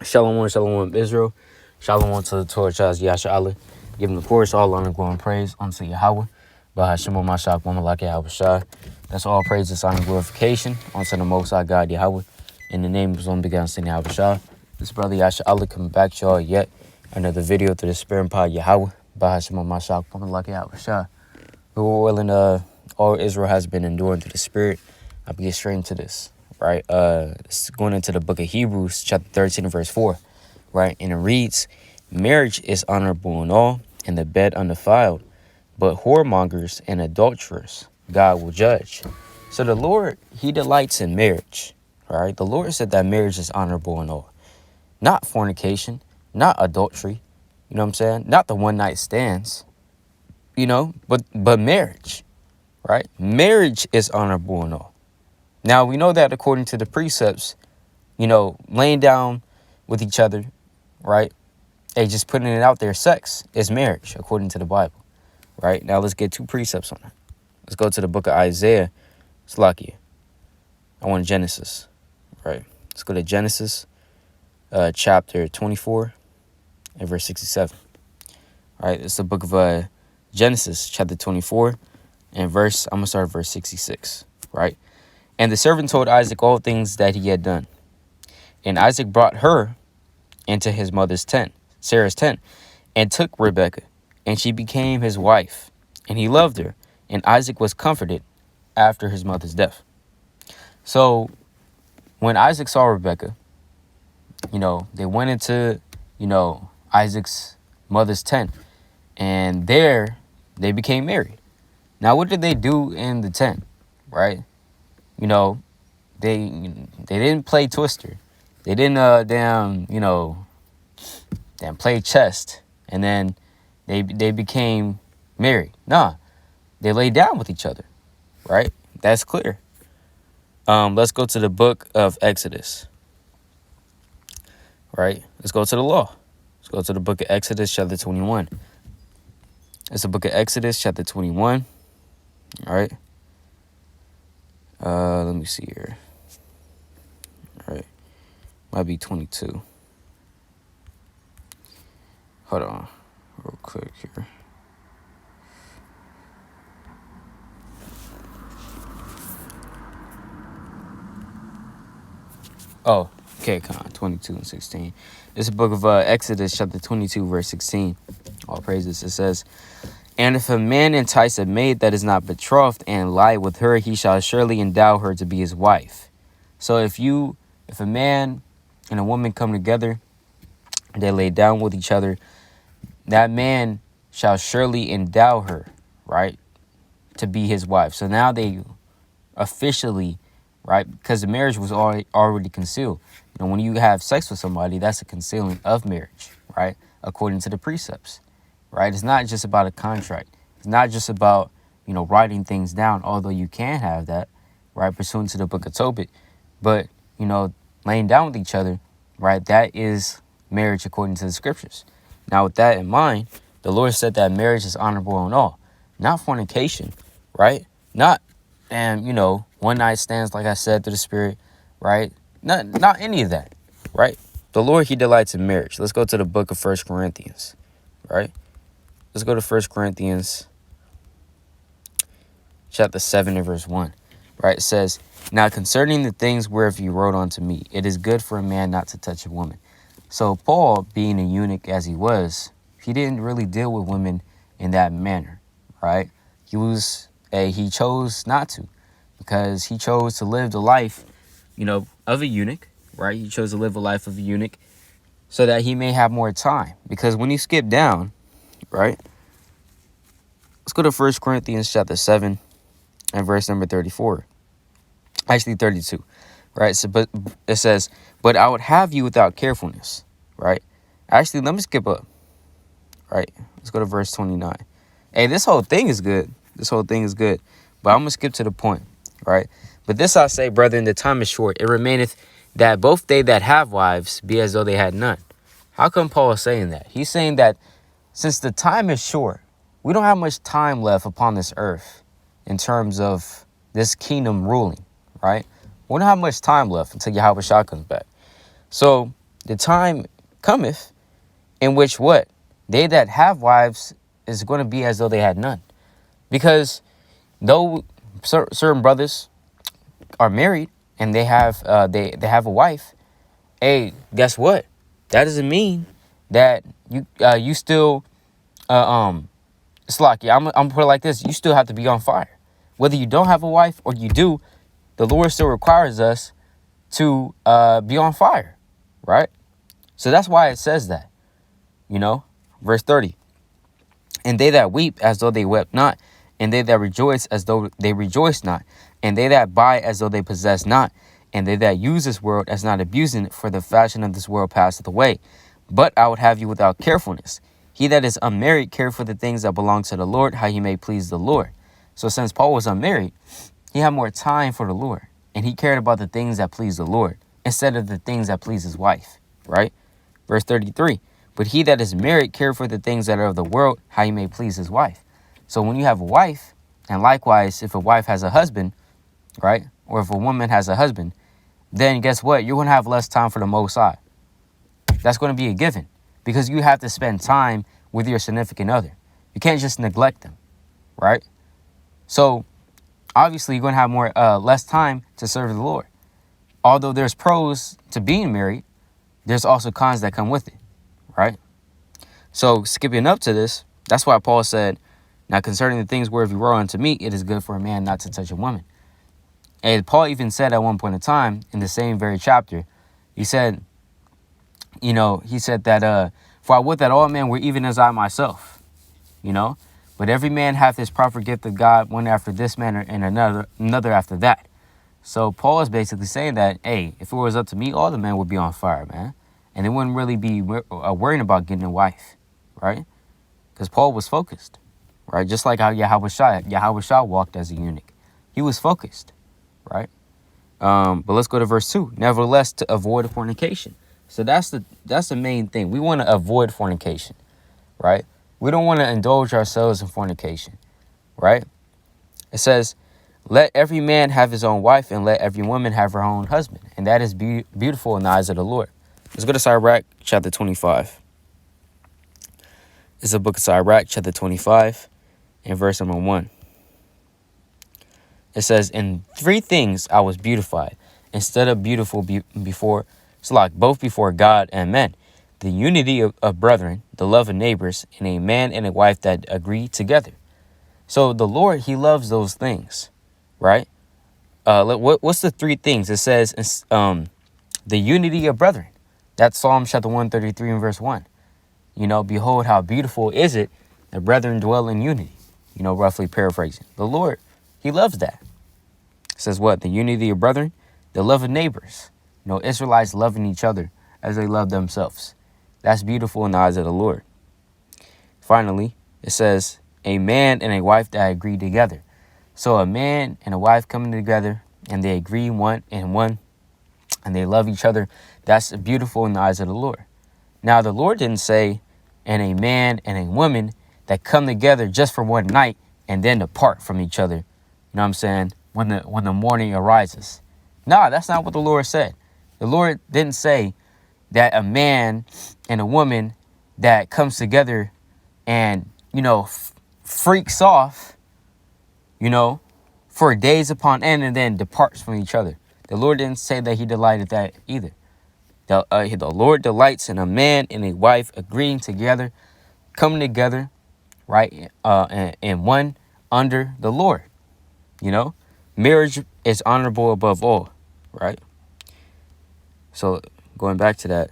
Shalom, Israel. Shalom to the Torah child, Yasharala. Giving, of course, all honor, glory, and praise unto Yahweh. Bahashim Mashak, Mamalak Yahweh Shai. That's all praises, honor, and glorification unto the Most High God, Yahweh. In the name of His only begotten Son, Yahweh Shai. This brother Yasharala coming back to y'all yet another video through the Spirit and Power Yahweh. Bahashim Mashak, Mamalak Yahweh Shai. We were willing, all Israel has been enduring through the Spirit. I'll get straight into this. Right, it's going into the book of Hebrews, chapter 13, verse 4, right? And it reads, marriage is honorable in all, and the bed undefiled, but whoremongers and adulterers God will judge. So the Lord, He delights in marriage, right? The Lord said that marriage is honorable in all. Not fornication, not adultery, you know what I'm saying? Not the one-night stands, but marriage, right? Marriage is honorable in all. Now, we know that according to the precepts, laying down with each other, right? Hey, just putting it out there, sex is marriage, according to the Bible, right? Now, let's get two precepts on that. Let's go to the book of Isaiah. Slakia. I want Genesis, right? Let's go to Genesis, chapter 24 and verse 67. All right, it's the book of Genesis, chapter 24 and I'm going to start at verse 66, right? And the servant told Isaac all things that he had done. And Isaac brought her into his mother's tent, Sarah's tent, and took Rebekah, and she became his wife. And he loved her, and Isaac was comforted after his mother's death. So when Isaac saw Rebekah, they went into, Isaac's mother's tent, and there they became married. Now, what did they do in the tent, right? They didn't play Twister. They didn't play chess, and then they became married. Nah, they laid down with each other, right? That's clear. Let's go to the book of Exodus, right? Let's go to the law. Let's go to the book of Exodus, chapter 21. It's the book of Exodus, chapter 21, all right? Let me see here. All right. Might be 22. Hold on real quick here. Oh, okay, 22 and 16. It's the book of Exodus, chapter 22, verse 16. All praises. It says, and if a man entice a maid that is not betrothed and lie with her, he shall surely endow her to be his wife. So if a man and a woman come together, they lay down with each other, that man shall surely endow her, right, to be his wife. So now they officially, right, because the marriage was already concealed. When you have sex with somebody, that's a concealing of marriage, right, according to the precepts, right? It's not just about a contract. It's not just about, writing things down, although you can have that, right, pursuant to the book of Tobit. But, laying down with each other, right, that is marriage according to the scriptures. Now, with that in mind, the Lord said that marriage is honorable in all, not fornication, right? Not, one night stands, like I said, through the Spirit, right? Not any of that, right? The Lord, He delights in marriage. Let's go to the book of 1 Corinthians, right? Let's go to 1 Corinthians chapter 7 and verse 1, right? It says, now concerning the things whereof you wrote unto me, it is good for a man not to touch a woman. So Paul, being a eunuch as he was, he didn't really deal with women in that manner, right? He chose not to, because he chose to live the life, of a eunuch, right? He chose to live a life of a eunuch so that he may have more time. Because when you skip down, right? Let's go to 1 Corinthians chapter 7 and verse number 34. Actually 32, right? So, but it says, but I would have you without carefulness, right? Actually, let me skip up, right? Let's go to verse 29. Hey, this whole thing is good. But I'm going to skip to the point, right? But this I say, brethren, the time is short. It remaineth that both they that have wives be as though they had none. How come Paul is saying that? He's saying that since the time is short, we don't have much time left upon this earth in terms of this kingdom ruling, right? We don't have much time left until Yahweh Shah comes back. So the time cometh in which what? They that have wives is going to be as though they had none. Because though certain brothers are married and they have they have a wife, hey, guess what? That doesn't mean that you still it's like, yeah, I'm gonna put it like this: you still have to be on fire, whether you don't have a wife or you do. The Lord still requires us to be on fire, right? So that's why it says that, verse 30. And they that weep as though they wept not, and they that rejoice as though they rejoice not, and they that buy as though they possess not, and they that use this world as not abusing it, for the fashion of this world passeth away. But I would have you without carefulness. He that is unmarried care for the things that belong to the Lord, how he may please the Lord. So since Paul was unmarried, he had more time for the Lord, and he cared about the things that please the Lord instead of the things that please his wife, right? Verse 33. But he that is married care for the things that are of the world, how he may please his wife. So when you have a wife, and likewise, if a wife has a husband, right, or if a woman has a husband, then guess what? You're going to have less time for the Most High. That's going to be a given, because you have to spend time with your significant other. You can't just neglect them, right? So obviously, you're going to have less time to serve the Lord. Although there's pros to being married, there's also cons that come with it, right? So skipping up to this, that's why Paul said, now concerning the things whereof you were unto me, it is good for a man not to touch a woman. And Paul even said at one point in time in the same very chapter, he said that, for I would that all men were even as I myself, but every man hath his proper gift of God, one after this manner and another after that. So Paul is basically saying that, hey, if it was up to me, all the men would be on fire, man. And they wouldn't really be worrying about getting a wife, right? Because Paul was focused, right? Just like how Yahweh walked as a eunuch. He was focused, right? But let's go to verse 2. Nevertheless, to avoid fornication. So that's the main thing. We want to avoid fornication, right? We don't want to indulge ourselves in fornication, right? It says, let every man have his own wife, and let every woman have her own husband. And that is beautiful in the eyes of the Lord. Let's go to Sirach, chapter 25. It's the book of Sirach, chapter 25, and verse number 1. It says, in 3 things I was beautified, instead of beautiful before, both before God and men. The unity of brethren, the love of neighbors, and a man and a wife that agree together. So the Lord, he loves those things, right? What's the 3 things? It says the unity of brethren. That's Psalm chapter 133 and verse 1. Behold, how beautiful is it that brethren dwell in unity. Roughly paraphrasing. The Lord, he loves that. It says what? The unity of brethren, the love of neighbors. Israelites loving each other as they love themselves. That's beautiful in the eyes of the Lord. Finally, it says a man and a wife that agree together. So a man and a wife coming together and they agree one and they love each other. That's beautiful in the eyes of the Lord. Now, the Lord didn't say, and a man and a woman that come together just for one night and then depart from each other. You know what I'm saying? When the morning arises. No, that's not what the Lord said. The Lord didn't say that a man and a woman that comes together and, freaks off, for days upon end and then departs from each other. The Lord didn't say that he delighted that either. The Lord delights in a man and a wife agreeing together, coming together, right, and one under the Lord. Marriage is honorable above all, right? So going back to that,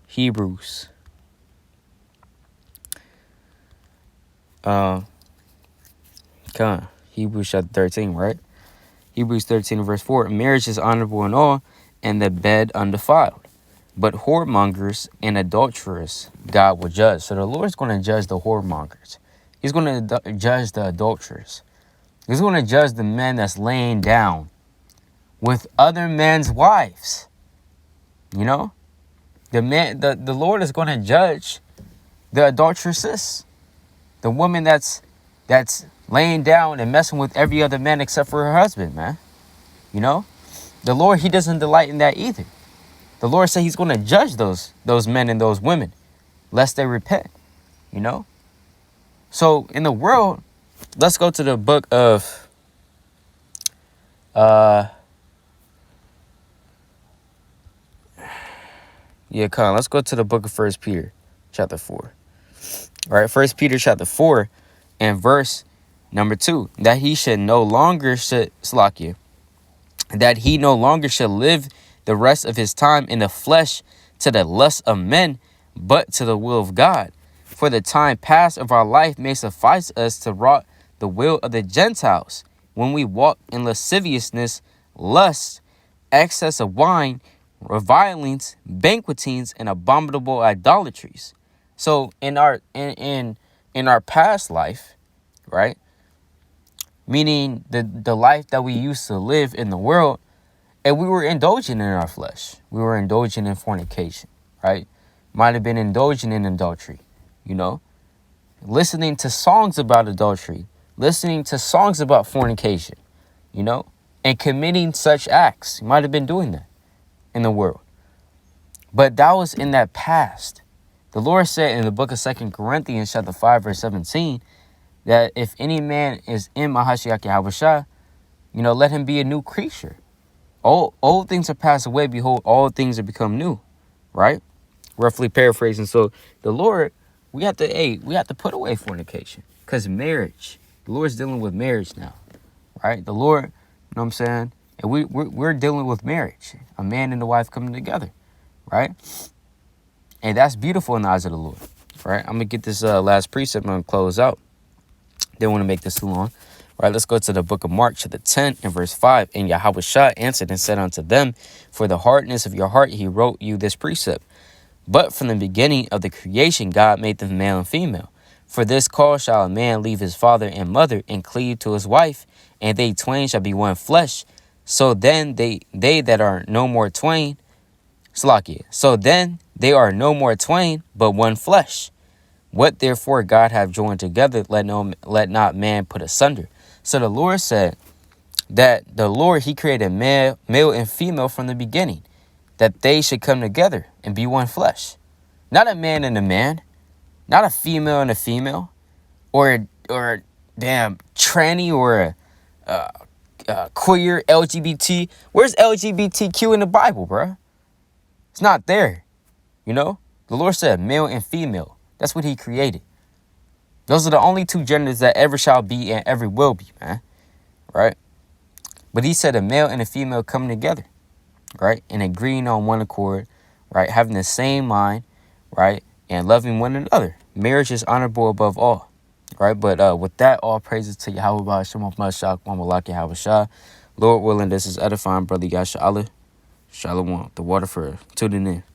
Hebrews. Hebrews chapter 13, right? Hebrews 13 verse 4. Marriage is honorable in all, and the bed undefiled. But whoremongers and adulterers God will judge. So the Lord's going to judge the whoremongers. He's going to judge the adulterers. He's going to judge the men that's laying down with other men's wives. The Lord is going to judge the adulteresses, the woman that's laying down and messing with every other man except for her husband, man. The Lord, he doesn't delight in that either. The Lord said he's going to judge those men and those women, lest they repent, you know? So in the world, let's go to the book of, let's go to the book of 1 Peter chapter 4. All right, 1 Peter chapter 4 and verse number 2, that he no longer should live the rest of his time in the flesh to the lust of men, but to the will of God. For the time past of our life may suffice us to wrought the will of the Gentiles, when we walk in lasciviousness, lust, excess of wine, revilings, banquetings, and abominable idolatries. So in our past life, right? Meaning the life that we used to live in the world, and we were indulging in our flesh. We were indulging in fornication, right? Might have been indulging in adultery, you know? Listening to songs about adultery, listening to songs about fornication, you know? And committing such acts. You might have been doing that in the world. But that was in that past. The Lord said in the book of 2 Corinthians chapter 5, verse 17, that if any man is in Mahashiach Yahushua, you know, let him be a new creature. Old things are passed away. Behold, all things have become new, right? Roughly paraphrasing. So the Lord, we have to put away fornication, because marriage, the Lord's dealing with marriage now, right? The Lord, you know what I'm saying? And we're dealing with marriage, a man and a wife coming together, right? And that's beautiful in the eyes of the Lord, right? I'm going to get this last precept. I'm going to close out. Didn't want to make this too long. Right, let's go to the book of Mark, chapter 10 and verse 5. And Yahushua answered and said unto them, for the hardness of your heart he wrote you this precept. But from the beginning of the creation God made them male and female. For this cause shall a man leave his father and mother and cleave to his wife, and they twain shall be one flesh. So then they that are no more twain, so then they are no more twain, but one flesh. What therefore God hath joined together, let not man put asunder. So the Lord said that the Lord, he created male and female from the beginning, that they should come together and be one flesh. Not a man and a man, not a female and a female, or a damn tranny or a queer LGBT. Where's LGBTQ in the Bible, bruh? It's not there, you know? The Lord said male and female. That's what he created. Those are the only two genders that ever shall be and ever will be, man. Right? But he said a male and a female coming together, right? And agreeing on one accord, right? Having the same mind, right? And loving one another. Marriage is honorable above all, right? But with that, all praises to Yahweh Ba'asham of Mashak, Mamalaki Habashah. Lord willing, this is edifying, brother Yasharala. Shalom, the water for tuning in.